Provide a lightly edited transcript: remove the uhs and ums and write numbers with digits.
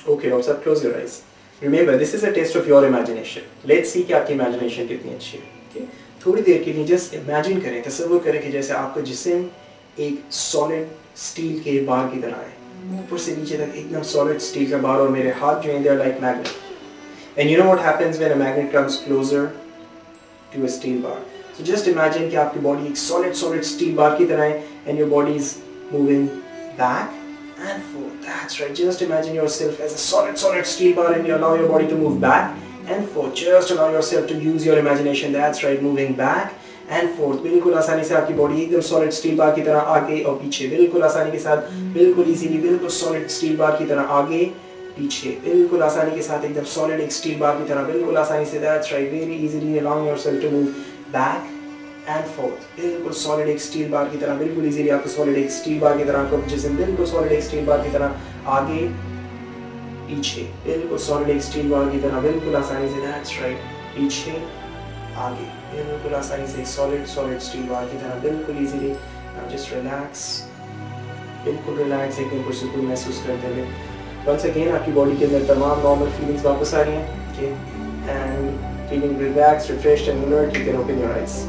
Okay, doctor साहब, close your eyes. Remember, this is a test of your imagination. Let's see कि आपकी imagination कितनी अच्छी है. Okay? थोड़ी देर के लिए just imagine करें, तसव्वुर करें कि जैसे आपका जिस्म एक solid steel के बार की तरह है, ऊपर से नीचे तक एकदम solid steel का बार, और मेरे हाथ जो हैं they are like magnet. And you know what happens when a magnet comes closer to a steel bar? So just imagine कि आपकी body एक solid steel bar की तरह है, and your body is moving back and forth. That's right. Just imagine yourself as a solid steel bar, and you allow your body to move back and forth. Just allow yourself to use your imagination. That's right. Moving back and forth. बिल्कुल आसानी से आपकी body एकदम solid steel bar की तरह आगे और पीछे, बिल्कुल आसानी के साथ, बिल्कुल easily, बिल्कुल solid steel bar की तरह आगे पीछे, बिल्कुल आसानी के साथ एकदम solid एक steel bar की तरह, बिल्कुल आसानी से. That's right. Very easily allowing yourself to move back and forth. बिल्कुल solid एक steel bar की तरह, बिल्कुल easily आपको solid एक steel bar की तरह, आपको जिस्म बिल्कुल solid एक steel bar की तरह आगे पीछे, बिल्कुल solid एक steel bar की तरह, बिल्कुल आसानी से. That's right. पीछे आगे, बिल्कुल आसानी से solid steel bar की तरह, बिल्कुल easily. Now just relax. बिल्कुल relax, एकदम पुरसुकून महसूस करते हुए. Once again आपकी body के अंदर तमाम normal feelings वापस आ रही हैं. Okay. And feeling relaxed, refreshed and alert, you can open your eyes.